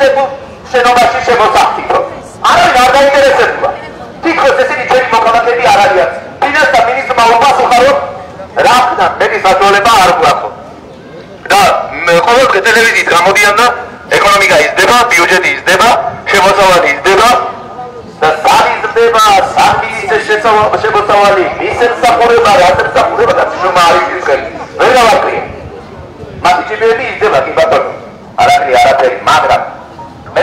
მოგებულ შენობაში შემოსახთითო. არავინ არ დაინტერესებულა. თითქოს ესენი ჩვენი მოქალაქეები არ არიან. ფინანსთა მინისტრმა უპასუხა, რომ რა ხდა მეტი საშუალება არ გვაქვს. და ყოველდღე ტელევიზიით გამოდიან და ეკონომიკა იზრდება, ბიუჯეტი იზრდება, შემოსავალი იზრდება და სამი იზრდება, სამი შემოსავალი, მისემსახურება, რასემსახურება და ცნობა არის ხელი. ვერ გავაკრია. მასიჩებები იზრდება კი ბატონო. არ არის არაფერი, მაგრამ მე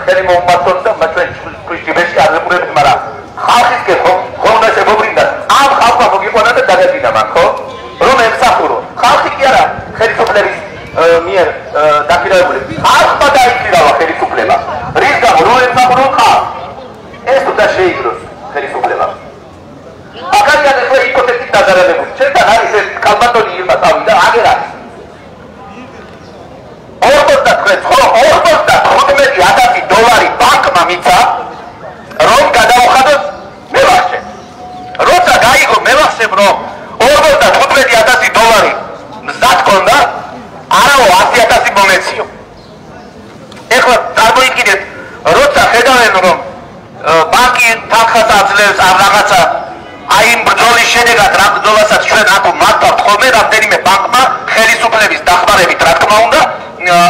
ხელი მოუმართონ და ჩვენ ქუჩებში არ ვიყურებთ, მაგრამ ხალხისკენ ხომ უნდა შემოგვინდა. ამ ხალხმა მოგიყვანა და დაგადგინა მან, ხო? რომ ემსახურო. ხალხი კი არა ხელისუფლების მიერ დაქირავებული. ხალხმა დაიქირავა ხელისუფლება. რის გამო რომ ემსახურო ხალხს? ეს უნდა შეიგროს ხელისუფლება. მაგალითად ახლა იპოთეკით დაზარალებული. ჩვენთან არის ეს კალბატონი ირმა წავიდა, აგერ არის. 45,000 დოლარი ბანკმა მიცა, რომ გადაუხადოს მევახშე. როცა გაიგო მევახშემ, რომ 45,000 დოლარი მზად ჰქონდა, არაო 100,000 მომეციო. ეხლა წარმოიდგინეთ, როცა ხედავენ, რომ ბანკი თანხას აძლევს არ რაღაცა, აი იმ ბრძოლის შედეგად რა ბრძოლასაც ჩვენ აკუ მართავთ ხოლმე, რამდენიმე ბანკმა ხელისუფლების დახმარებით, რა თქმა უნდა,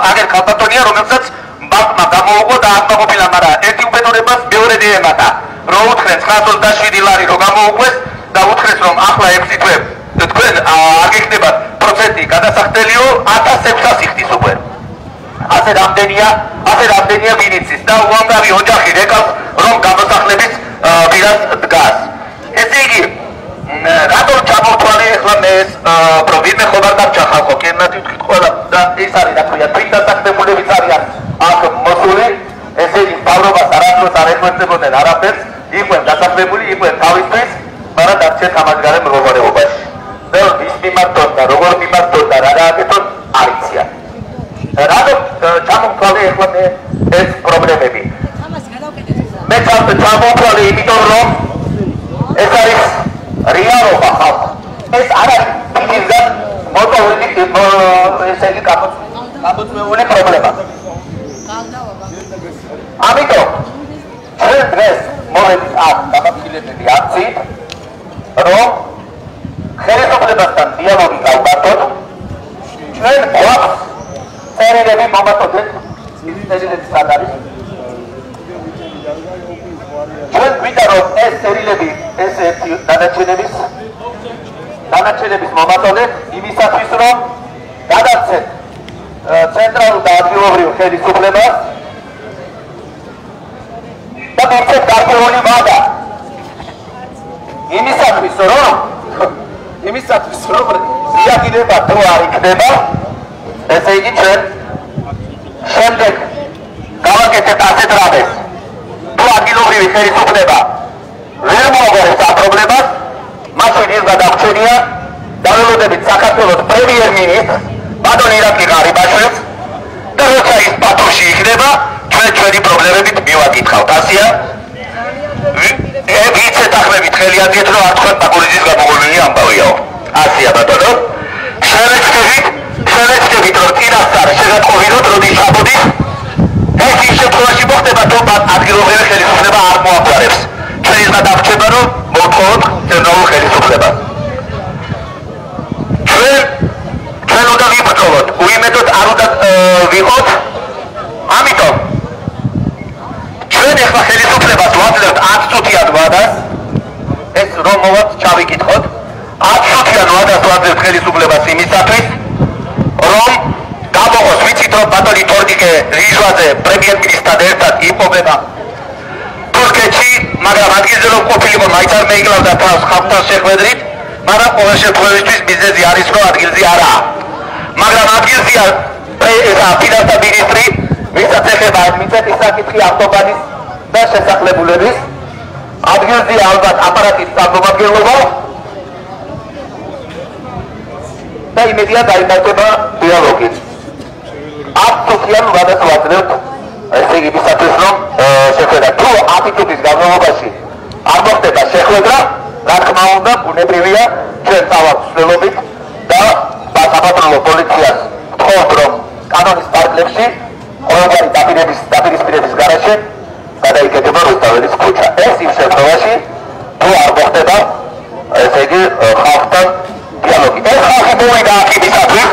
აგერ კალბატონია, რომელსაც ბანკმა გამოუგო და აკმაყოფილა, მაგრამ ერთი უბედურებას მეორედი ემატა. რო უთხრენ 927 ლარი რო გამოუგვეს და უთხრეს, რომ ახლა 6 თვე თქვენ არ გექნებათ პროცენტი გადასახდელიო 1600 იხდის უკვე. ასე რამდენია ვინიცის და უამრავი ოჯახი რეკავს, რომ გამოსახლების პირას დგას. ესე იგი, რატომ ჩამოვთვალე ახლა მე ეს პრობლემა ხوبარ დარჩა ხალხო, კენად ვთქვით ყველა და ეს არის რა ქვია, თვით დასახდებულებიც არიან აქ მოსული, ესე იგი მთავრობას არასდროს არ ეხვეწებოდნენ არაფერს, იყვნენ დასახლებული, იყვნენ თავისთვის, მაგრამ დარჩეთ ამას გარემ მდგომარეობაში. და ვის მიმართონ და როგორ მიმართონ და რა გააკეთონ არ იციან. რატომ ჩამოვთვალე ახლა მე ეს პრობლემები? მე ჩამოვთვალე იმიტომ, რომ ეს არის რეალობა ხალხ. ეს არ არის ფიზიკად მოტოვებული ესე იგი გამოწვეული პრობლემა. ამიტომ ჩვენ დღეს მოვედით აქ გამახვილებელი აქციით, რომ ხელისუფლებასთან დიალოგი გავგართოთ. ჩვენ გვაქვს წერილები მომაწოდეთ, წერილები სად არის? ჩვენ გვინდა, რომ ეს წერილები ეს ერთი დანარჩენების მომაწოდეთ იმისათვის, რომ გადავცეთ ცენტრალურ და ადგილობრივ ხელისუფლებას და მივცეთ გარკვეული ვადა იმისათვის, რომ რეაგირება თუ არ იქნება, ესე იგი ჩვენ შემდეგ გავაკეთებთ ასეთ რამეს. თუ ადგილობრივი ხელისუფლება ვერ მოაგვარებს ამ პრობლემას, მაშინ ის გადაგვჩენია დაველოდებით საქართველოს პრემიერ-მინისტრს ბატონ ირაკლი ღარიბაშვილს და როცა ის პატუში იქნება, ჩვენ ჩვენი პრობლემებით მივაკითხავთ. ასია ვიცეთ ახლებით ხელი ადგენთ, რომ არ თქვენ პაგურიძის გამოგონილი ამბავიაო. ასია ბატონო, შევეცდებით, რომ წინასწარ შეგატყობინოთ, როდის ჩამოდის, ეს ის შემთხვევაში მოხდება, თუ ადგილობრივი ხელისუფლება არ მოაგვარებს. ჩვენ ის გადავრჩება, რომ მოვთხოვოთ ცენტრალურ ხელისუფლებას. ჩვენ უნდა ვიბრძოლოთ, უიმედოდ არ უნდა ვიყოთ. ამიტომ ჩვენ ახლა ხელისუფლებას ვაძლევთ 10 წუთიან ვადას, ეს რომ მოვაც ჩავიკითხოთ, 10 წუთიან ვადას ვაძლევთ ხელისუფლებას იმისათვის, რომ გამოყოს, ვიცით, რომ ბატონი თორნიკე რიჟვაძე პრემიერ-მინისტრთან ერთად იპოვება თურქეთში, მაგრამ ადგილზე რომ ყოფილიყო, მაინც არ მეიგლავდა თავს ხალხთან შეხვედრით, მაგრამ ყოველ შემთხვევაში მიზეზი არის, რომ ადგილზე არაა. მაგრამ ადგილზეა ფინანსთა მინისტრი, ვისაც ეხება მიწების საკითხი ავტობანის და შესახლებულების, ადგილზეა ალბათ აპარატის წარმომადგენლობა და იმედია დაიმართება დიალოგით. 10 წუთიან ვადას ვაძლევთ, ესე იგი იმისათვის, რომ შეხვედრა თუ 10 წუთის განმავლობაში არ მოხდება შეხვედრა, რა თქმა უნდა, ბუნებრივია, ჩვენ წავართ მსვლელობით და საპატრონო პოლიციას ვთხოვთ, რომ კანონის პარკლებში ყოველგვარი დაპირისპირების გარეშე გადაიკეთება რუსთაველის ქუჩა. ეს იმ შემთხვევაში თუ არ მოხდება ესე იგი ხალხთან დიალოგი. ეს ხალხი მოვიდა აქ იმისათვის,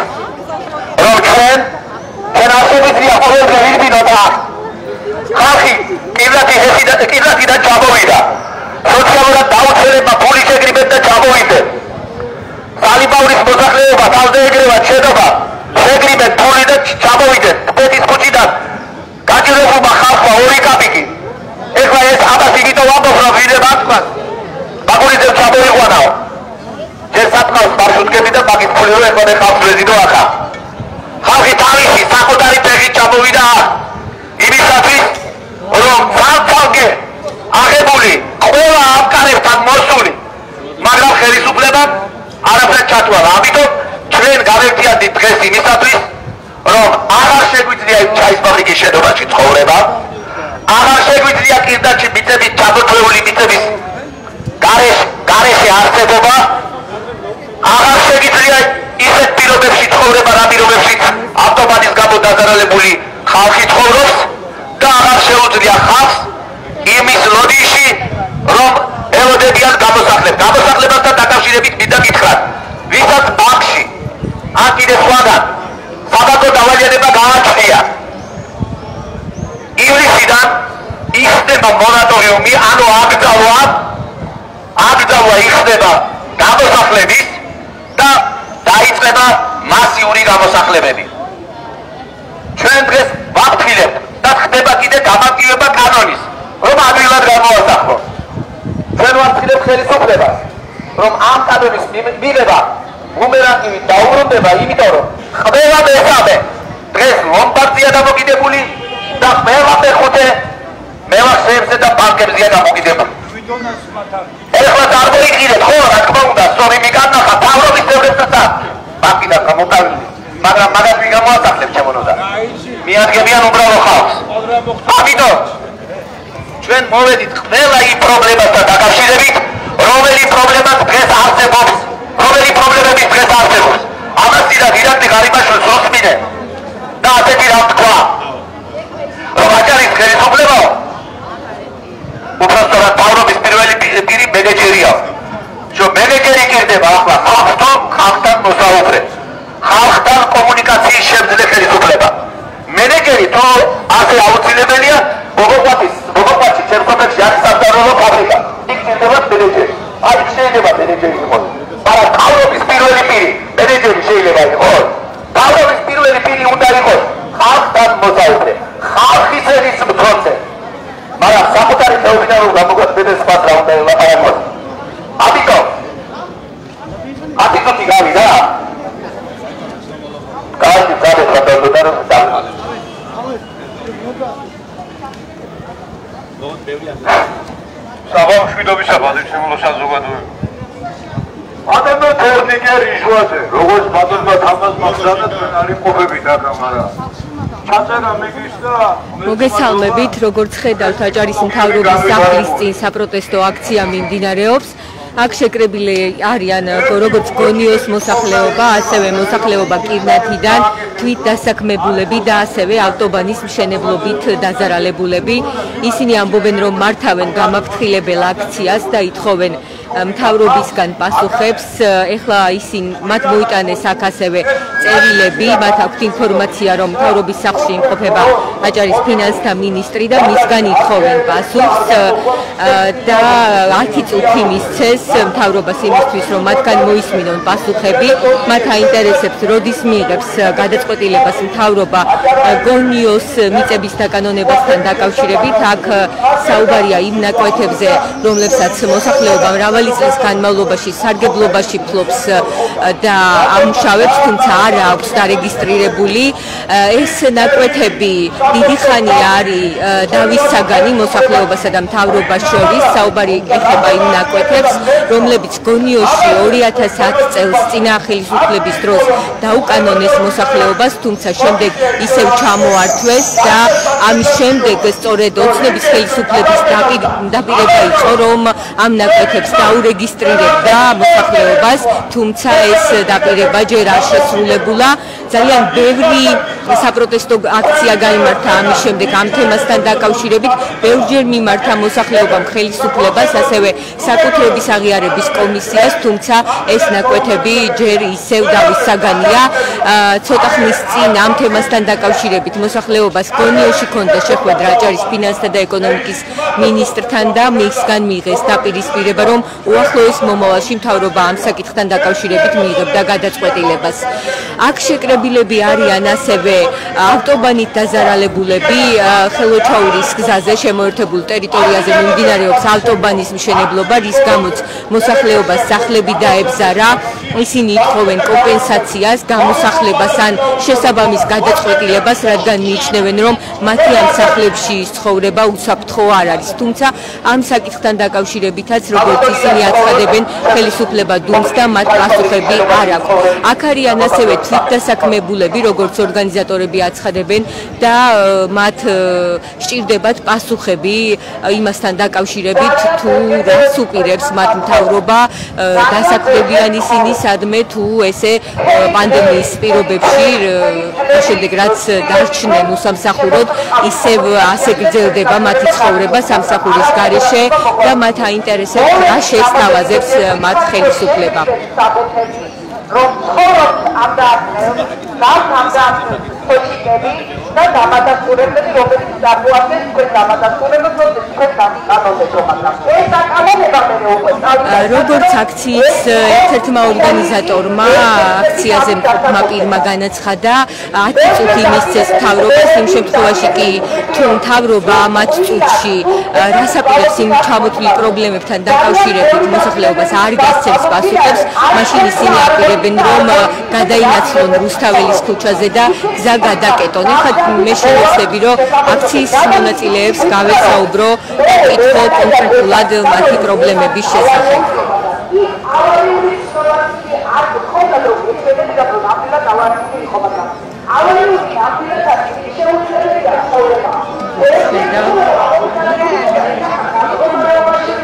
რომ ჩვენ არ შეგვიძლია ყოველდღე ვირბინოთ აქ. ხალხი კიბლათიდან ჩამოვიდა. სოციალურად დაუცველებმა ფული შეგრიბეთ და ჩამოვიდნენ. სალიბაურის მოსახლეობა თავზე ეგრევათ შედობა. შეგრიბეთ ფული და ჩამოვიდნენ. თბეთის ქუჩიდან გაჭირებულმა ხალხმა 2 კაპიკი. ეხლა ეს ამას იმიტომ ვამბობ, რომ ვიდებ აქ ბაგურიძემ ჩამოიყვანაო. ჯერ სათმავს მარშრუტკები და მაგის ფული რომ ეხლა ხალხს ვეზიდო ახლა. ხალხი თავისი საკუთარი ფეხით ჩამოვიდა იმისათვის, რომ ძალ-ძალგე აღებული ყველა ამკარებთან მოსული, მაგრამ ხელისუფლებამ არაფერ ჩათვალა. ამიტომ ჩვენ გავერთიანდით დღეს იმისათვის, რომ აღარ შეგვიძლია ჩაის ფაბრიკის შენობაში ცხოვრება, აღარ შეგვიძლია პირდაპირ მიწების ჩამოთვლეული მიწების გარეშე არსებობა, აღარ შეგიძლია ისეთ პირობებში ცხოვრება, რა პირობებშიც ავტომატის გამო დაზარალებული ხალხი ცხოვრობს და აღარ შეუძლია ხალხს იმის ლოდიში, რომ ელოდებიან გამოსახლებასთან დაკავშირებით მინდა გითხრათ, ვისაც ბანკში ან კიდე სხვაგან საბანკო დავალიანება გააჩნია, ივლისიდან იხდება მონატორიუმი, ანუ აკრძალვა იხდება გამოსახლების და დაიწყება მასიური გამოსახლებები. ჩვენ დღეს ვაფრთხილებთ და ხდება კიდე გამარტივება კანონის, რომ ადვილად გამოასახლოს. ჩვენ ვაფრთხილებთ ხელისუფლებას, რომ ამ კანონის მიღება ბუმერანგივით დაუბრუნდება, იმიტომ რომ ყველა მესამე დღეს ლომბარდია დამოკიდებული და ყველა მეხუთე მევახშეებზე და ბანკებზეა დამოკიდებული. ეხლა წარმოიდგინეთ, ხო, რა თქმა უნდა, სწორი მიგანახა თავრობის წევრებთან ბანკიდან გამოტანილი, მაგრამ მაგას ვინ გამოასახლებს ჩემონოდა? მიადგებიან უბრალო ხალხს. ამიტომ ჩვენ მოვედით ყველა იმ პრობლემასთან დაკავშირებით, რომელი პრობლემაც დღეს არსებობს, რომელი პრობლემები დღეს არსებობს. ამას ირაკლი ღარიბაშვილს უსმინე და ასეთი რამ თქვა, რომ აჭარის ხელისუფლება უბრალოდ თავრობის პირველი პირი მენეჯერია. მენეჯერი ჭირდება ახლა ხალხთან მოსაუბრე, ხალხთან კომუნიკაციის შემძლე ხელისუფლება. მენეჯერი თუ ასე აუცილებელია, მოგოყვათი შემსოფელში არის სამზარეულო ფაბრიკა, იქ ჭირდება მენეჯერი. აი შეიძლება მენეჯერი იყოს, მაგრამ თავრობის პირველი პირი მენეჯერი შეიძლება იყოს. თავრობის პირველი პირი უნდა იყოს ხალხთან მოსაუბრე, ხალხის ერის მცოცე. მაგრამ საკუთარი თეობიდან რომ გამოგვაწყვეტეს სხვა რა უნდა ელაპარაკოს. ამიტომ გავიდა. კარგი გადაწყვეტა რომ საბამ შვიდობისა ბაზილშემოლოსა ზოგადოება. ადამიანო თორნიკე რიშვაზე, როგორც ბატონმა თამას მაგზანა თქვენ არ იმყოფებით აქ, მაგრამ ჩაწერა მიგის და მოგესალმებით, როგორც ხედავთ, აჭარის მთავრობის სახლის წინ საპროტესტო აქცია მიმდინარეობს. აქ შეკრებილი არიან როგორც გონიოს მოსახლეობა, ასევე მოსახლეობა კირნათიდან, თვით დასაქმებულები და ასევე ავტობანის მშენებლობით დაზარალებულები. ისინი ამბობენ, რომ მართავენ გამაფრთხილებელ აქციას და ითხოვენ მთავრობისგან პასუხებს. ეხლა მათ მოიტანეს აქ ასევე წერილები, მათ აქვთ ინფორმაცია, რომ მთავრობის სახლში იმყოფება აჭარის ფინანსთა მინისტრი და მისგან ითხოვენ პასუხს და 10 წუთი მისცეს მთავრობას იმისთვის, რომ მათგან მოისმინონ პასუხები. მათ აინტერესებს, როდის მიიღებს გადაწყვეტილებას მთავრობა გონიოს მიწების დაკანონებასთან დაკავშირებით. აქ საუბარია იმ ნაკვეთებზე, რომლებსაც მოსახლეობა მრავალი წლის განმავლობაში სარგებლობაში ფლობს და ამუშავებს, თუმცა არ აქვს დარეგისტრირებული. ეს ნაკვეთები დიდი ხანი არის დავის საგანი მოსახლეობასა და მთავრობას შორის. საუბარი ეხება იმ ნაკვეთებს, რომლებიც გონიოში 2010 წელს წინა ხელისუფლების დროს დაუკანონეს მოსახლეობას, თუმცა შემდეგ ისევ ჩამოართვეს და ამის შემდეგ სწორედ ოცნების ხელისუფლების დაპირება იყო, რომ ამ ნაკვეთებს აურეგისტრირებდა მოსახლეობას, თუმცა ეს დაპირება ჯერ არ შესრულებულა. ძალიან ბევრი საპროტესტო აქცია გაიმართა ამის შემდეგ ამ თემასთან დაკავშირებით, ბევრჯერ მიმართა მოსახლეობამ ხელისუფლებას, ასევე საკუთრების აღიარების კომისიას, თუმცა ეს ნაკვეთები ჯერ ისევ დავის საგანია. ცოტა ხნის წინ ამ თემასთან დაკავშირებით მოსახლეობას გონიოში ჰქონდა შეხვედრა აჭარის ფინანსთა და ეკონომიკის მინისტრთან და მისგან მიიღეს დაპირისპირება, რომ უახლოეს მომავალში მთავრობა ამ საკითხთან დაკავშირებით მიიღებდა გადაწყვეტილებას. აქ შეკრებილები არიან ასევე ავტობანით დაზარალებულები, ხელოჩაურის გზაზე შემოერთებულ ტერიტორიაზე მიმდინარეობს ავტობანის მშენებლობა, რის გამოც მოსახლეობას სახლები დაებზარა. ისინი ითხოვენ კომპენსაციას, გამოსახლებას ან შესაბამის გადაწყვეტილებას, რადგან მიიჩნევენ, რომ მათი ამ სახლებში ცხოვრება უსაფრთხო არ არის. თუმცა ამ საკითხთან დაკავშირებითაც, როგორც ისინი აცხადებენ, ხელისუფლება დუმს და მათ პასუხები არ აქვს. აქ არიან ასევე თვითდასაქმებულები, როგორც ორგანიზატორები აცხადებენ და მათ სჭირდებათ პასუხები იმასთან დაკავშირებით, თუ რას უპირებს მათ მთავრობა, დასაქმებიან ისინი სადმე თუ ესე პანდემიის პირობებში, შემდეგ რაც დარჩნენ უსამსახუროდ, ისევ ასე გრძელდება მათი ცხოვრება სამსახურის გარეშე და მათ აინტერესებს რა შეესთავაზებს მათ ხელისუფლება. რომ ცხოვრობთ ამ პოლიტიკები და დამადასტურებელი, რომელიც დაგუახეს თქვენ დამადასტურებებს, თქვენ კანონმდებლობასთან. ეს საკანონმდებლობა მე უკვე როგორც აქციის ერთ-ერთმა ორგანიზატორმა აქციაზე მყოფმა პირმა განაცხადა, 10 წუთი მისცეს მთავრობას, იმ შემთხვევაში კი თუ მთავრობა მათ წუთში რასაპირებს იმ ჩამოთვლილ პრობლემებთან დაკავშირებით მოსახლეობას არ გასცემს პასუხებს, მაშინ ისინი აპირებენ, რომ გადაინაცვლონ რუსთაველის ქუჩაზე და გზა გადაკეტონ. ეხლა მე შევეცდები, რომ აქციის მონაწილეებს გავესაუბრო და კითხო კონკრეტულად მათი პრობლემების შესახებ.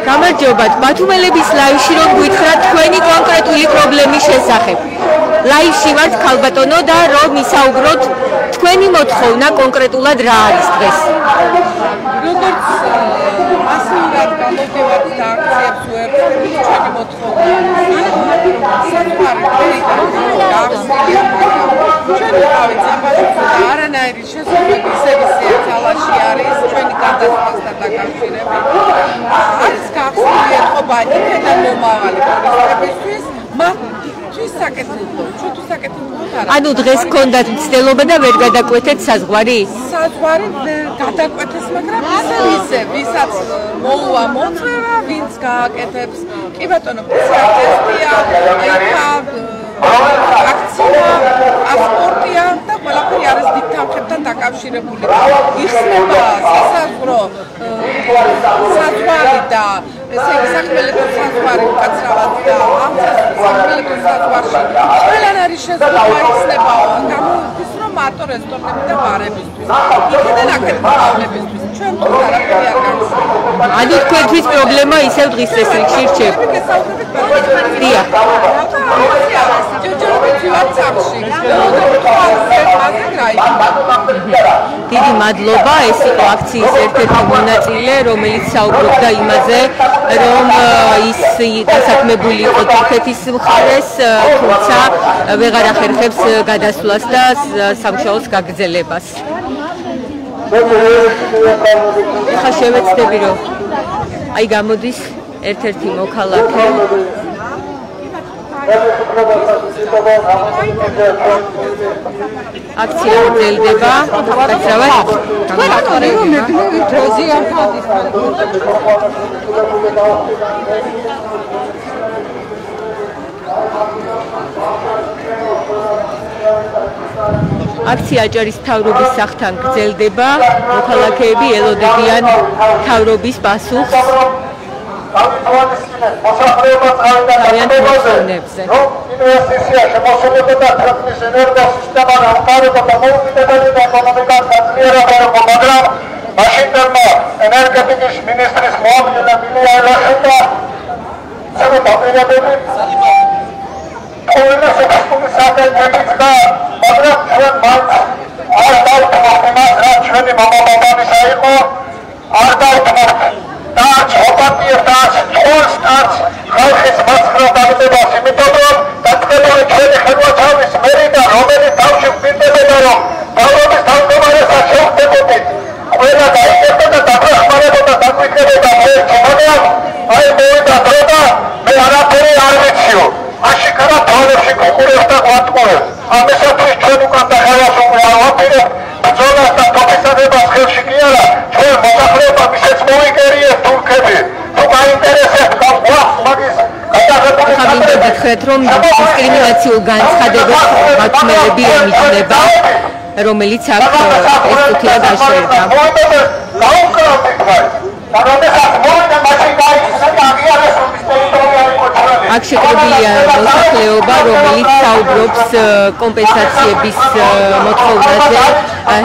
გამარჯობათ, ბათუმელების ლაივში რომ გითხრათ თქვენი კონკრეტული პრობლემის შესახებ. ლაივში ვართ ქალბატონო და რომ ისაუბროთ თქვენი მოთხოვნა კონკრეტულად რა არის დღეს? როგორც მასიურად გამოდევართ და აქციებს უერთდებით, ჩვენი მოთხოვნა ჩვენი თავი წამბაშებს და არანაირი შესაძლებელი სერვისი თალაში არის ჩვენი გადასვლასთან დაკავშირებით. არის გახსნილი ეთყობა იქიდან მომავალი ტურისტებისთვის, მათთვის საკეთილო, ჩვენთვის საკეთილო არა. ანუ დღეს გქონდათ მცდელობა და ვერ გადაკვეთეთ საზღვარი? საზღვარი გადაკვეთეს, მაგრამ ისე, ვისაც მოუვა მოწვევა, ვინც გააკეთებს. კი ბატონო, პაციენტია, აიქა აქცია, პასპორტია და ყველაფერი არის დიდ თანხებთან დაკავშირებული. იხსნება სასაზღვრო საზღვარი და ესე იგი სახმელეთო საზღვარი უკაცრავად და ამ სახმელეთო საზღვარში ყველან არის შეზღუდვა იხსნება გამოდის რომ მარტო რესტორნები და ბარებისთვის. იქიდან აქეთ მოგავლებისთვის ჩვენ არაფერი არ გაქვს. ანუ თქვენთვის პრობლემა ისევ დღის წესრიგში რჩება. დიახ. დიდი მადლობა, ეს იყო აქციის ერთ-ერთი მონაწილე, რომელიც საუბრობდა იმაზე, რომ ის დასაქმებული იყო თურქეთის მხარეს, თუმცა ვეღარ ახერხებს გადასვლას და სამუშაოს გაგრძელებას. ახლა შევეცდები, რომ აი გამოდის ერთ-ერთი მოქალაქე. აქცია გრძელდება, გაცრავად. აქცია აჭარის მთავრობის სახლთან გრძელდება, მოქალაქეები ელოდებიან მთავრობის პასუხს. მოსახლეობას მოხოვნებზე. ინვესტიცია შემოსულობა და ქვეყნის ენერგოსისტემა გამყარება და მოუკიდებელი ეკონომიკას გაძლიერება იყო, მაგრამ ვაშინგტონმა ენერგეტიკის მინისტრის მოადგილე ბილი აილახი რომ დისკრიმინაციულ განცხადებას მათმელები ემიჯნება, რომელიც აქ ეს თუთია გაჟღერდა. აქ შეკრებილია მოსახლეობა, რომელიც საუბრობს კომპენსაციების მოთხოვნაზე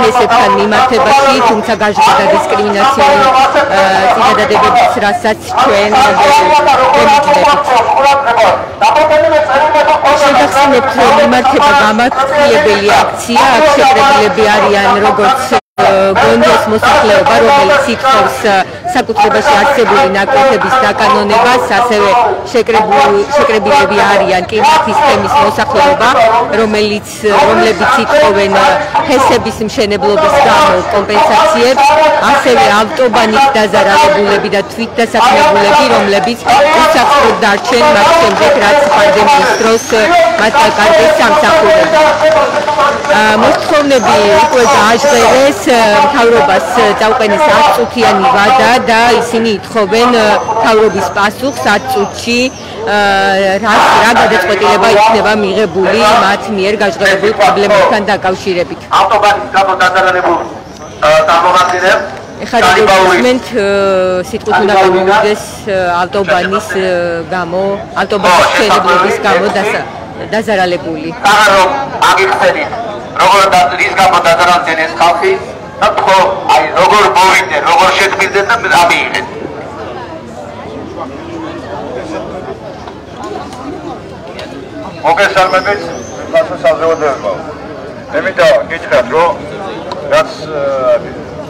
ჰესეთთან მიმართებაში, თუმცა გაჟღერდა დისკრიმინაციული წინადადებების, რასაც ჩვენ ემიჯნებით. შეგახსენებთ, რომ იმართება გამართლებელი აქცია, აქ შეკრებილები არიან როგორც გონიოს მოსახლეობა, რომელიც ითხოვს საკუთრებაში არსებული ნაკვეთების დაკანონებას, ასევე შეკრებილები არიან კლიმატის თემის მოსახლეობა, რომლებიც ითხოვენ ჰესების მშენებლობის გამო კომპენსაციებს, ასევე ავტობანის დაზარალებულები და თვითდასაქმებულები, რომლებიც უსახსროდ დარჩენ მათ შემდეგ, რაც პანდემიის დროს მათ დაკარგეს სამსახურები. მოსთხოვნები უკვე გააჟღერეს, მთავრობას წაუყენეს 10 წუთიანი ვადა და ისინი ითხოვენ მთავრობის პასუხს 10 წუთში, რა გადაწყვეტილება იქნება მიღებული მათ მიერ გაჟღერებულ პრობლემებთან დაკავშირებით. ავტობანის გამო დაზარალებულ წარმომადგენლებს ეხლა გიგმენტ სიტყვით უნდა გამოვიდეს ავტობანის მშენებლობის გამო დაზარალებული. რომ აგიხსენით, როგორ რის გამო დაზარალდნენ ხალხი და თქო, აი როგორ მოვიდნენ, როგორ შეგმიდნენ და რა მიიღეთ. მოგესალმებით, ხალხის საზოგადოებაა. ემიტა გითხრათ, რომ რაც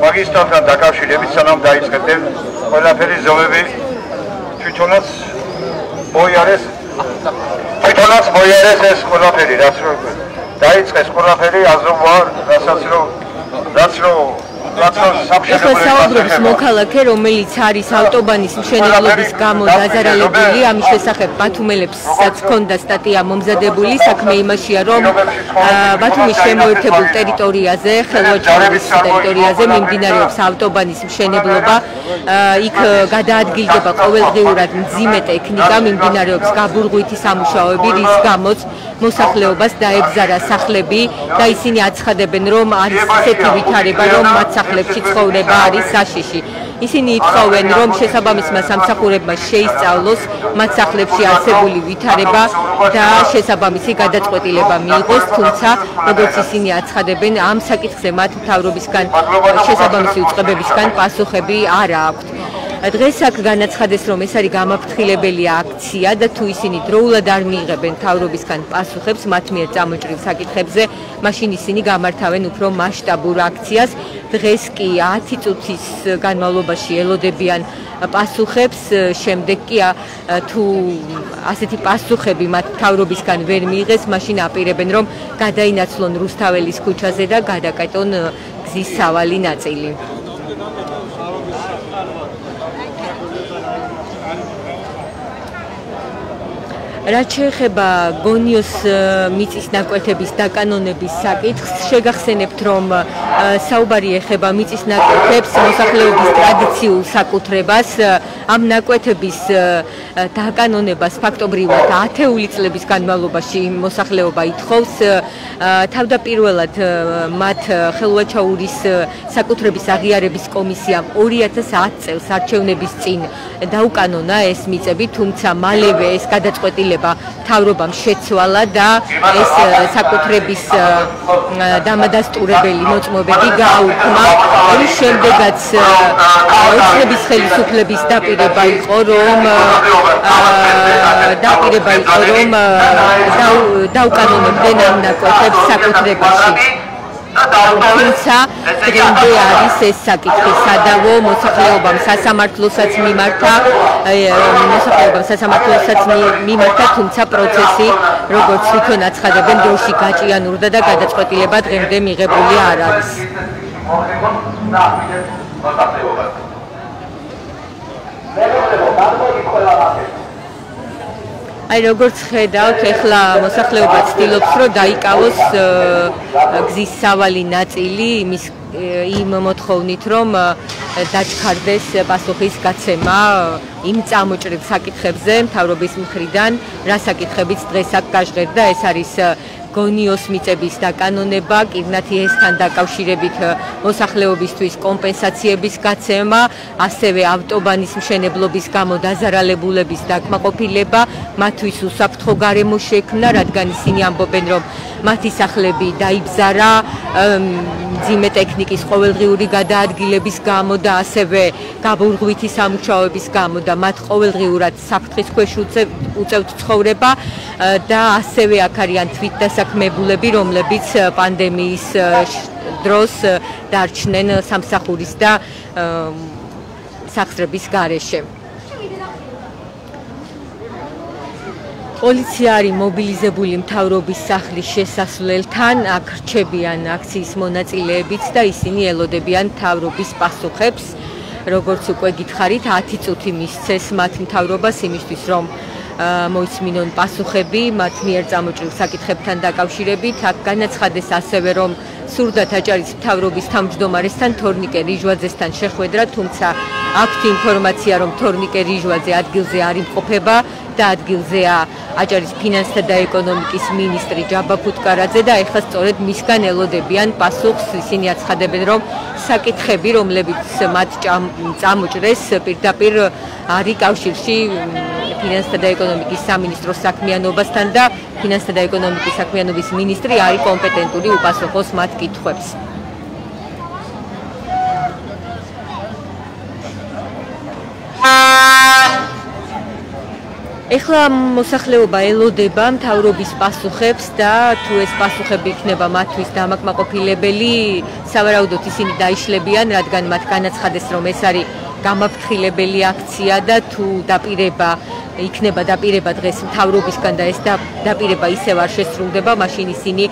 მაგისტრალთან დაკავშირებით სანამ დაიწყებდნენ ყველაფერი ზომები თვითონაც მოიარეს ეს ყველაფერი, რაც რომ დაიწყეს ყველაფერი აზრობა, რაც რომ ეხლა საუბრობს მოქალაქე, რომელიც არის ავტობანის მშენებლობის გამო დაზარალებული, ამის შესახებ ბათუმელებსაც ჰქონდა სტატია მომზადებული. საქმე იმაშია, რომ ბათუმის შემოერთებულ ტერიტორიაზე, ხელვაჩაურის ტერიტორიაზე მიმდინარეობს ავტობანის მშენებლობა. იქ გადაადგილდება ყოველდღიურად მძიმე ტექნიკა, მიმდინარეობს გაბურღვითი სამუშაოები, რის გამოც მოსახლეობას დაებზარა სახლები და ისინი აცხადებენ, რომ არის ისეთი ვითარება, რომ მათ სახლებში ცხოვრება არის საშიში. ისინი ითხოვენ, რომ შესაბამისმა სამსახურებმა შეისწავლოს მათ სახლებში არსებული ვითარება და შესაბამისი გადაწყვეტილება მიიღოს, თუმცა როგორც ისინი აცხადებენ, ამ საკითხზე მათ მთავრობისგან შესაბამისი უწყებებისგან პასუხები არ აქვთ. დღეს აქ განაცხადეს, რომ ეს არის გამაფრთხილებელი აქცია და თუ ისინი დროულად არ მიიღებენ მთავრობისგან პასუხებს მათ მიერ წამოჭრილ საკითხებზე, მაშინ ისინი გამართავენ უფრო მასშტაბურ აქციას. დღეს კი 10 წუთის განმავლობაში ელოდებიან პასუხებს, შემდეგ კი თუ ასეთი პასუხები მათ მთავრობისგან ვერ მიიღეს, მაშინ აპირებენ, რომ გადაინაცვლონ რუსთაველის ქუჩაზე და გადაკეტონ გზის სავალი ნაწილი. რაც შეეხება გონიოს მიწის ნაკვეთების დაკანონების საკითხს, შეგახსენებთ, რომ საუბარი ეხება მიწის ნაკვეთებს, მოსახლეობის ტრადიციულ საკუთრებას. ამ ნაკვეთების დაკანონებას ფაქტობრივად 10 წლების განმავლობაში მოსახლეობა ითხოვს. თავდაპირველად მათ ხელვაჩაურის საკუთრების აღიარების კომისიამ 2010 წელს არჩევნების წინ დაუკანონა ეს მიწები, თუმცა მალევე ეს გადაწყვეტილება განყოფილება მთავრობამ შეცვალა და ეს საკუთრების დამადასტურებელი მოწმობები გააუქმა. ის შემდეგაც ოცნების ხელისუფლების დაპირება იყო, რომ დაუკანონებდნენ ამ ნაკვეთებს საკუთრებაში. თუმცა დღემდე არის ეს საკითხი, სადავო მოსახლეობამ სასამართლოსაც მიმართა, თუმცა პროცესი, როგორც თვითონ აცხადებენ, დროში გაჭიანურდა და გადაწყვეტილება დღემდე მიღებული არ არის. აი როგორც ხედავთ, ეხლა მოსახლეობა ცდილობს, რომ დაიკავოს გზის სავალი ნაწილი იმ მოთხოვნით, რომ დაჩქარდეს პასუხის გაცემა იმ წამოჭრილ საკითხებზე მთავრობის მხრიდან, რა საკითხებიც დღეს აქ გაჟღერდა. ეს არის გონიოს მიწების დაკანონება, კირნათიესთან დაკავშირებით მოსახლეობისთვის კომპენსაციების გაცემა, ასევე ავტობანის მშენებლობის გამო დაზარალებულების დაკმაყოფილება, მათთვის უსაფრთხო გარემო შექმნა, რადგან ისინი ამბობენ, რომ მათი სახლები დაიბზარა მძიმე ტექნიკის ყოველდღიური გადაადგილების გამო და ასევე გაბურღვითი სამუშაოების გამო და მათ ყოველდღიურად საფრთხის ქვეშ უწევთ ცხოვრება და ასევე აქ არიან თვითდასაქმებულები, რომლებიც პანდემიის დროს დარჩნენ სამსახურის და სახსრების გარეშე. პოლიცია არის მობილიზებული მთავრობის სახლის შესასვლელთან, აქ რჩებიან აქციის მონაწილეებიც და ისინი ელოდებიან მთავრობის პასუხებს. როგორც უკვე გითხარით, 10 წუთი მისცეს მათ მთავრობას იმისთვის, რომ მოისმინონ პასუხები მათ მიერ წამოჭრილ საკითხებთან დაკავშირებით. აქ განაცხადეს ასევე, რომ სურდათ აჭარის მთავრობის თავმჯდომარესთან თორნიკე რიჟვაძესთან შეხვედრა, თუმცა აქვთ ინფორმაცია, რომ თორნიკე რიჟვაძე ადგილზე არ იმყოფება და ადგილზეა აჭარის ფინანსთა და ეკონომიკის მინისტრი ჯაბა ფუტკარაძე და ეხლა სწორედ მისგან ელოდებიან პასუხს. ისინი აცხადებენ, რომ საკითხები, რომლებიც მათ წამოჭრეს, პირდაპირ არის კავშირში ფინანსთა და ეკონომიკის სამინისტროს საქმიანობასთან და ფინანსთა და ეკონომიკის საქმიანობის მინისტრი არის კომპეტენტური უპასუხოს მათ კითხვებს. ეხლა მოსახლეობა ელოდება მთავრობის პასუხებს და თუ ეს პასუხები იქნება მათთვის დამაკმაყოფილებელი, სავარაუდოდ ისინი დაიშლებიან, რადგან მათ განაცხადეს, რომ ეს არის გამაფრთხილებელი აქცია და თუ იქნება დაპირება დღეს მთავრობისგან და ეს დაპირება ისევ არ შესრულდება, მაშინ ისინი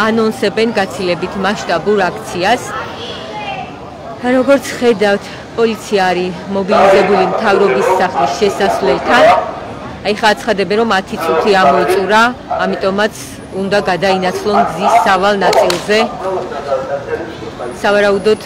ანონსებენ გაცილებით მასშტაბურ აქციას. როგორც ხედავთ, პოლიცია არის მობილიზებული მთავრობის სახლის შესასვლელთან. ეხლა აცხადებენ, რომ 10 წუთი ამოიწურა, ამიტომაც უნდა გადაინაცვლონ გზის სავალ ნაწილზე. სავარაუდოდ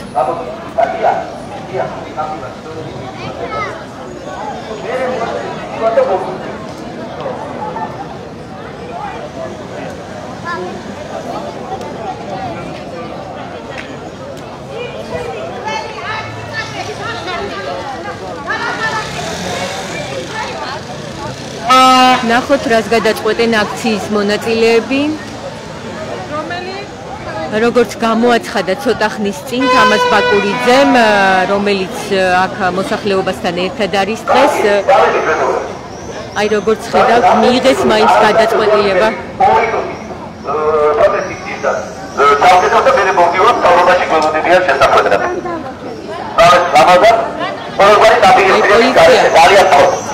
ნახოთ, რას გადაწყვეტენ აქციის მონაწილეები. როგორც გამოაცხადა ცოტა ხნის წინ თამაზ ბაკურიძემ, რომელიც აქ მოსახლეობასთან ერთად არის დღეს, აი როგორც ხედავთ, მიიღეს მაინც გადაწყვეტილება.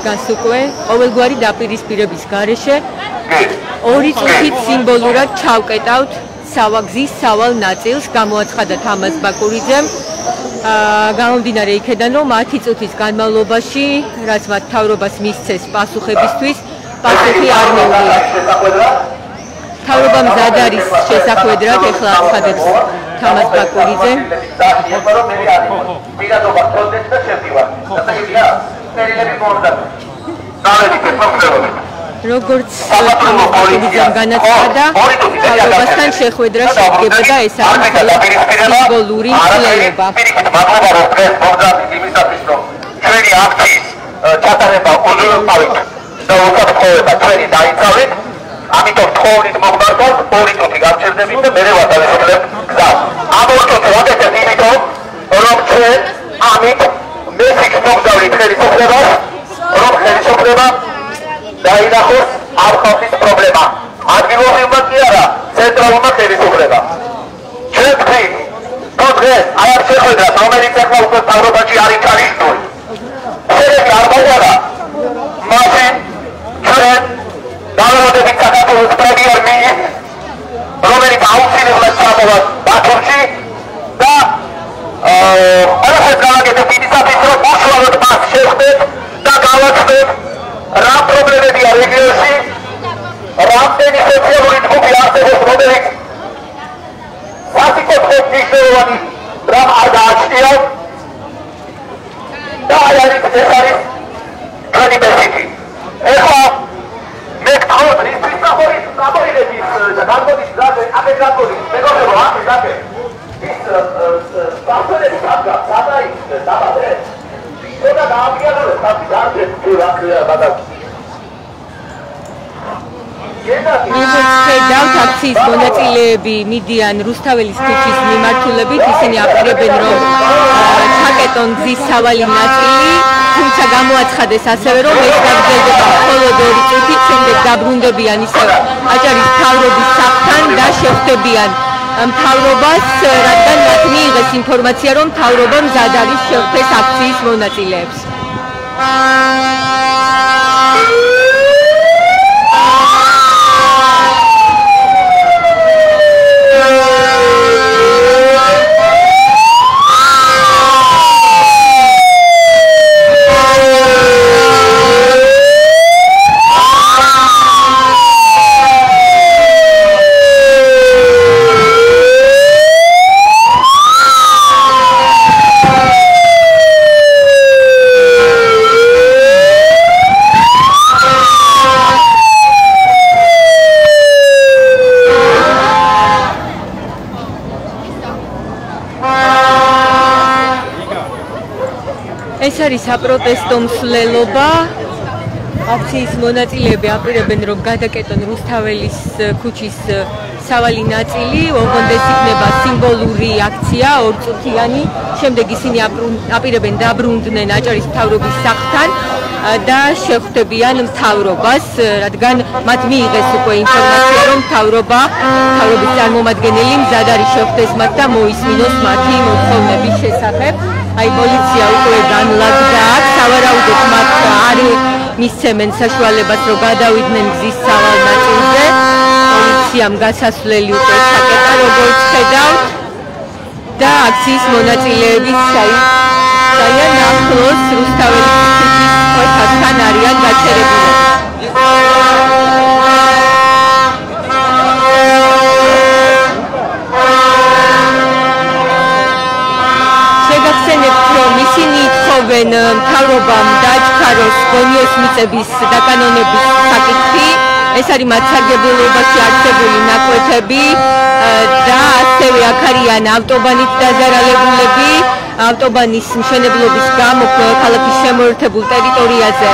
გას უკვე ყოველგვარი დაპირისპირების გარეშე 2 წუთით სიმბოლურად ჩავკეტავთ გზის სავალ ნაწილს, გამოაცხადა თამაზ ბაკურიძემ. გამომდინარე იქედან, რომ 10 წუთის განმავლობაში, რაც მათ მთავრობას მისცეს პასუხებისთვის, პასუხი არ მიუღიათ. მთავრობა მზად არის შესახვედრად, ეხლა აცხადებს თამაზ ბაკურიძე. როგორც პოლიციამ განაცხადა, მთავრობასთან შეხვედრა შედგება და ეს არის სიმბოლური ცვლილება. მადლობა, რომ დღეს მოგზაურობთ იმისათვის, რომ ჩვენი აქციის ჩატარება უზრუნველყავით და უსაფრთხოება ჩვენი დაიცავით. ამიტომ თხოვნით მოგვარდოთ 2 წუთი გამჭირდებით და მერე ვათავისუფლებთ გზას. ამ 2 წუთი ვაკეთებთ იმიტომ, რომ ჩვენ ამით მესიქს მოგზავნით ხელისუფლებას, რომ ხელისუფლება დაინახოს ამ ხალხის პრობლემა. ადგილობრივმა კი არა, ცენტრალურმა ხელისუფლებამ. ჩვენ ვთქვით, რომ დღეს აი ამ შეხვედრას, რომელიც ახლა უკვე მთავრობაში არის ჩანიშნული, შედეგი არ მოგვარა, მაშინ ჩვენ დავაროდებით საქართველოს პრემიერ-მინისტრს, რომელიც აუცილებლად ჩამოვა ბათუმში და ყველაფერს გავაკეთებთ იმისათვის, რომ უშუალოდ მას შევხვდეთ და გავაცდეთ რა პრობლემებია რეგიონში, რამდენი სოციალური ჯგუფი არსებობს, რომელიც სასიკეთოდ მნიშვნელოვანი რამ არ გააჩნიათ და ეს არის ჩვენი მესიჯი. ეხლა მე გთხოვთ ისთვის ნაბორიდების და განკოდის გზაზე აქეთ განკოდის მეგობრებო აქეთ გაკეთე ის საფრთხეები სადაა დაბადე და დაამყაროთ საფი დაძეთ თუ რა ბადაკ ხედავთ აქციის მონაწილეები მიდიან რუსთაველის ქუჩის მიმართულებით, ისინი აპირებენ რომ ჩაკეტონ გზის სავალი ნაწილი, თუმცა გამოაცხადეს ასევე რომ ეს გაგრძელდება მხოლოდ 2 წუთი, შემდეგ დაბრუნდებიან ისევ აჭარის მთავრობის სახლთან და შეხვდებიან მთავრობას, რადგან მათ მიიღეს ინფორმაცია რომ მთავრობა მზად არის შეხვდეს აქციის მონაწილეებს. ეს არის საპროტესტო მსვლელობა. აქციის მონაწილეები აპირებენ რომ გადაკეტონ რუსთაველის ქუჩის სავალი ნაწილი, ოღონდ ეს იქნება სიმბოლური აქცია, 2 წუთიანი. შემდეგ ისინი აპირებენ დაბრუნდნენ აჭარის მთავრობის სახლთან და შეხვდებიან მთავრობას, რადგან მათ მიიღეს უკვე ინფორმაცია რომ მთავრობის წარმომადგენელი მზად არის შეხვდეს მათ და მოისმინოს მათი მოთხოვნების შესახებ. აი პოლიცია უკვე განლაგდა აქ, სავარაუდოდ მათ არ მისცემენ საშუალებას რომ გადავიდნენ გზის სავალ ნაწილზე. პოლიციამ გასასვლელი უკვე ჩაკეტა, როგორც ხედავთ და აქციის მონაწილეები საიან ახლოს რუსთაველის ქუჩის ხოთასთან არიან გაჩერებულები. შეგახსენებთ რომ ისინი ითხოვენ მთავრობამ დააჩქაროს გონიოს მიწების დაკანონების საკითხი, ეს არის მათ სარგებლობაში არსებული ნაკვეთები და ასევე აქ არიან ავტობანით დაზარალებულები. ავტობანის მშენებლობის გამო ქალაქის შემოერთებულ ტერიტორიაზე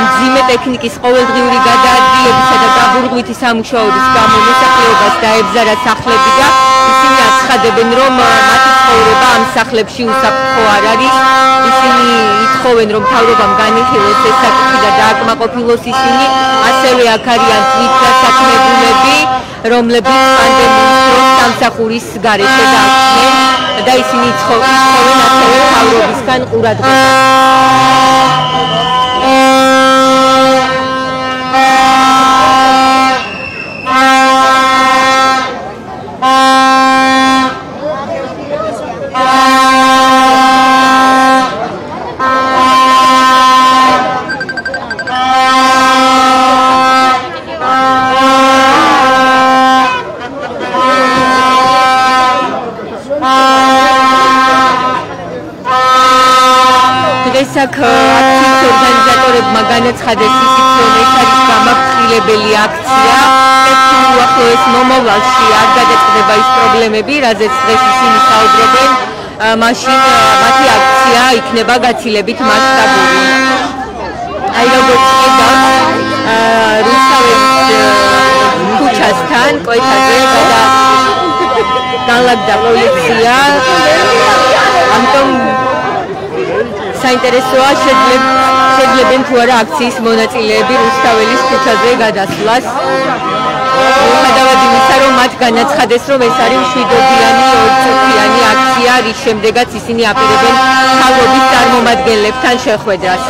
მძიმე ტექნიკის ყოველდღიური გადაადგილებისა და გაბურღვითი სამუშაოების გამო მოსახლეობას დაებზარა სახლები და ისინი აცხადებენ რომ მათი ცხოვრება ამ სახლებში უსაფრთხო არ არის. ისინი ითხოვენ რომ მთავრობამ განიხილოს ეს საკითხი და დააკმაყოფილოს ისინი. ასევე აქ არიან თვითდასაქმებულები, რომლებიც პანდემიის დროს სამსახურის გარეშე დარჩნენ და ისინი ითხოვენ ასევე მთავრობისგან ყურადღებას. აქციის ორგანიზატორებმა განაცხადეს ისიც, რომ ეს არის გამაფრთხილებელი აქცია. უახლოეს მომავალში არ გადაწყდება ის პრობლემები, რაზეც დღეს ისინი საუბრობენ, მაშინ მათი აქცია იქნება გაცილებით მასშტაბური. აი როგორც ხედავთ რუსთაველის ქუჩასთან კვეთაზე განლაგდა პოლიცია ამიტომ საინტერესოა შეძლებენ თუ არა აქციის მონაწილეები რუსთაველის ქუჩაზე გადასვლას მიუხედავად იმისა, რომ მათ განაცხადეს, რომ ეს არის მშვიდობიანი ორწუთიანი აქცია, რის შემდეგაც ისინი აპირებენ მთავრობის წარმომადგენლებთან შეხვედრას.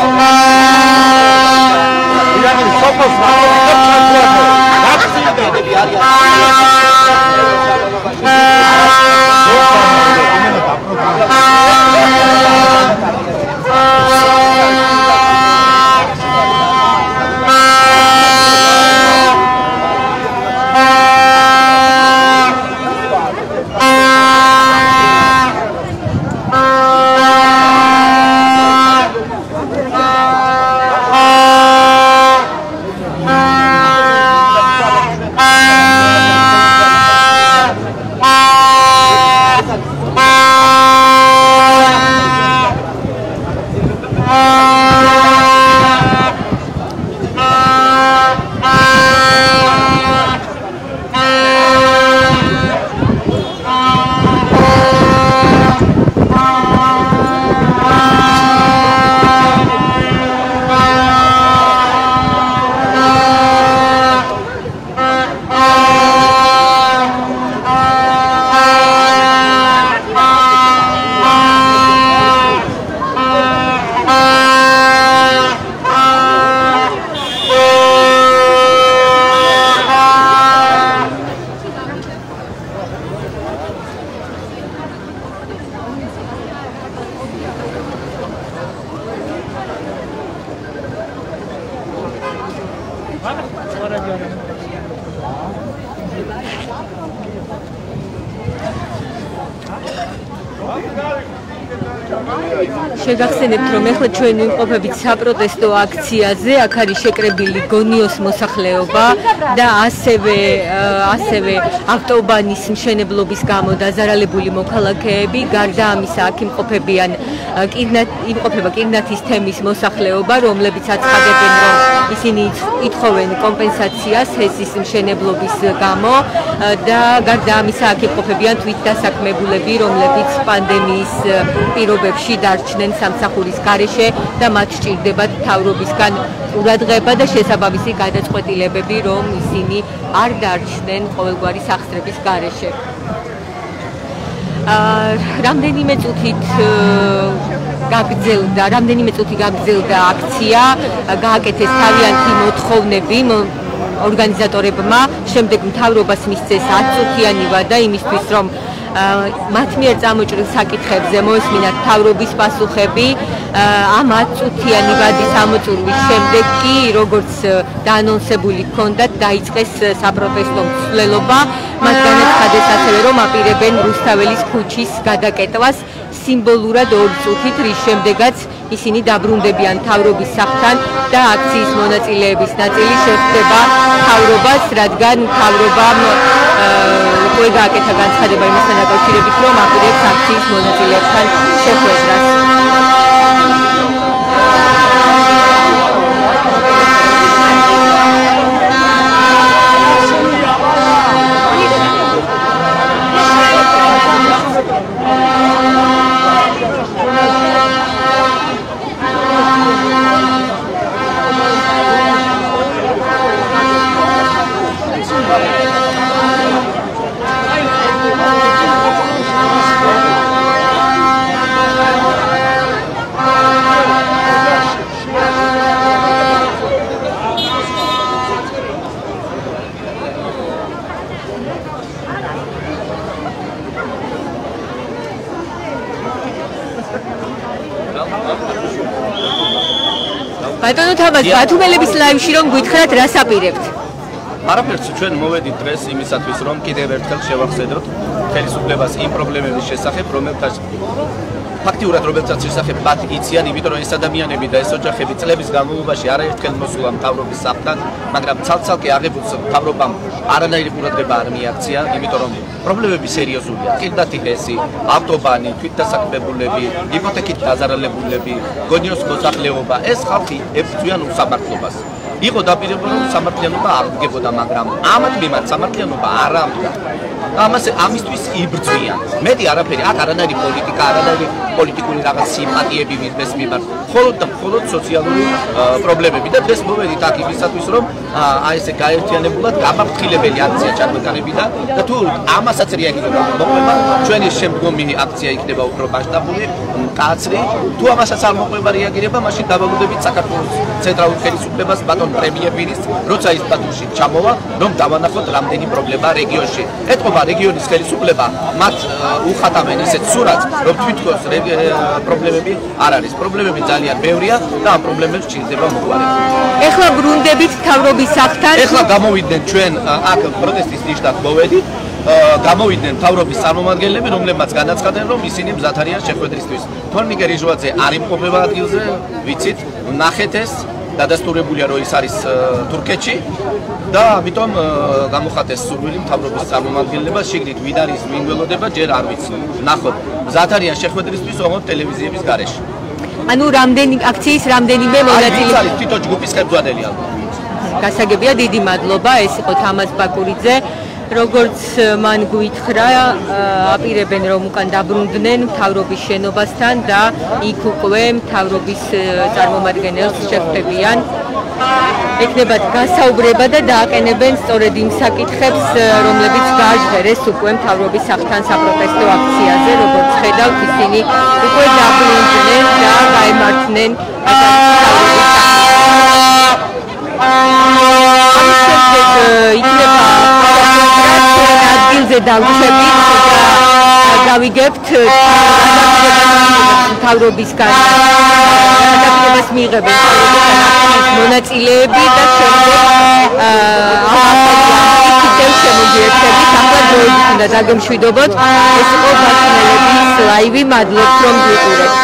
შეგახსენებთ, რომ ახლა ჩვენ ვიმყოფებით საპროტესტო აქციაზე, აქ არის შეკრებილი გონიოს მოსახლეობა და ასევე ავტობანის მშენებლობის გამო დაზარალებული მოქალაქეები, გარდა ამისა აქ იმყოფება კირნათის თემის მოსახლეობა, რომლებიც აცხადებენ, რომ ისინი ითხოვენ კომპენსაციას ჰესის მშენებლობის გამო და გარდა ამისა აქ იმყოფებიან თვითდასაქმებულები, რომლებიც პანდემიის პირობებში დარჩნენ სამსახურის გარეშე და მათ სჭირდებათ მთავრობისგან ყურადღება და შესაბამისი გადაწყვეტილებები, რომ ისინი არ დარჩნენ ყოველგვარი სახსრების გარეშე. რამდენიმე წუთი გაგრძელდა აქცია, გააკეთეს თავიანთი მოთხოვნები ორგანიზატორებმა, შემდეგ მთავრობას მისცეს 10 წუთიანი ვადა იმისთვის, რომ მათ მიერ წამოჭრილ საკითხებზე მოესმინათ მთავრობის პასუხები. ამ 10 წუთიანი ვადის ამოწურვის შემდეგ კი, როგორც დაანონსებული ჰქონდათ, დაიწყეს საპროტესტო მსვლელობა. მათ განაცხადეს ასევე, რომ აპირებენ რუსთაველის ქუჩის გადაკეტვას სიმბოლურად 2 წუთით, რის შემდეგაც ისინი დაბრუნდებიან მთავრობის სახლთან და აქციის მონაწილეების ნაწილი შეხვდება მთავრობას, რადგან მთავრობამ უკვე გააკეთა განცხადება იმასთან დაკავშირებით, რომ აპირებს აქციის მონაწილეებთან შეხვედრას. ბატონო თამაზ, ბათუმელების ლაივში რომ გითხრათ, რას აპირებთ? არაფერს, ჩვენ მოვედით დღეს იმისათვის, რომ კიდევ ერთხელ შევახსენოთ ხელისუფლებას იმ პრობლემების შესახებ, რომელთაც ფაქტიურად რომელსაც შესახებ მათ იციან, იმიტომ რომ ეს ადამიანები და ეს ოჯახები წლების განმავლობაში არაერთხელ მოსულა მთავრობის სახლთან, მაგრამ ცალ-ცალკე აღებულს მთავრობამ არანაირი ყურადღება არ მიაქცია, იმიტომ რომ პრობლემები სერიოზულია. ყირდათი-ჰესი, ავტობანი, თვითდასაქმებულები, იპოთეკით დაზარალებულები, გონიოს მოსახლეობა, ეს ხალხი ებრძვიან უსამართლობას. იყო დაპირებული რომ სამართლიანობა აღდგებოდა, მაგრამ ამათ მიმართ სამართლიანობა არ ამდგა. ამისთვის იბრძვიან. მეტი არაფერი, აქ არანაირი პოლიტიკა, არანაირი პოლიტიკური რაღაც სიმპათიები მის მიმართ, მხოლოდ და მხოლოდ სოციალური პრობლემები და დღეს მოვედით აქ იმისათვის, რომ აი ესე გაერთიანებულად გამაფრთხილებელი აქცია ჩამოყალიბდა და თუ ამასაც რეაგირება მოყვება, ჩვენი შემდგომი აქცია იქნება უფრო მასშტაბური, კაცრი. თუ ამასაც არ მოყვება რეაგირება, მაშინ დავაგდებით საქართველოს ცენტრალურ ხელისუფლებას ბატონ პრემიერ-მინისტრს, როცა ის ბათუმში ჩამოვა, რომ დავანახოთ რამდენი პრობლემაა რეგიონში. ეთყობა რეგიონის ხელისუფლება მათ უხატავენ ისეთ სურათს, რომ თვითონ პრობლემები არ არის. პრობლემები ძალიან ბევრია და ამ პრობლემებს სჭირდება მოგვარება. ეხლა ბრუნდებით მთავრობის სახლთან. ეხლა გამოვიდნენ ჩვენ აქ პროტესტის ნიშნად მოვედით. გამოვიდნენ მთავრობის წარმომადგენლები, რომლებმაც განაცხადნენ, რომ ისინი მზად არიან შეხვედრისთვის. თორნიკე რიჟვაძე არ იმყოფება ადგილზე, ვიცით, ნახეთ ეს. დადასტურებულია რომ ის არის თურქეთში და ამიტომ გამოხატეს სურვილი მთავრობის წარმომადგენლებას შიგნით ვინ არის ვინ ველოდება ჯერ არ ვიცი. ნახოთ, მზად არიან შეხვედრისთვის ოღონდ ტელევიზიების გარეშე. ანუ აქციის რამდენიმე მონაწილე არის თვითონ ჯგუფის ხელმძღვანელი ალბათ. გასაგებია, დიდი მადლობა. ეს იყო თამაზ ბაკურიძე. როგორც მან გვითხრა, აპირებენ რომ უკან დაბრუნდნენ მთავრობის შენობასთან და იქ უკვე მთავრობის წარმომადგენელს შეხვდებიან. ეკნებათ გასაუბრება და დააყენებენ სწორედ იმ საკითხებს, რომლებიც გააჟღერეს უკვე მთავრობის სახლთან საპროტესტო აქციაზე, როგორც ხედავთ, ისინი უკვე დაბრუნდნენ და გაემართნენ იქნება ადგილზე დავუშვებით და გავიგებთ მთავრობის გადაწყვეტას მიიღებენ მონაწილეები და შემდეგ კიდევ შემოგიერთებით. ახლა დროებით უნდა დაგემშვიდობოთ. ეს იყო ბატონელების ლაივი. მადლობთ რომ გვიყურებთ.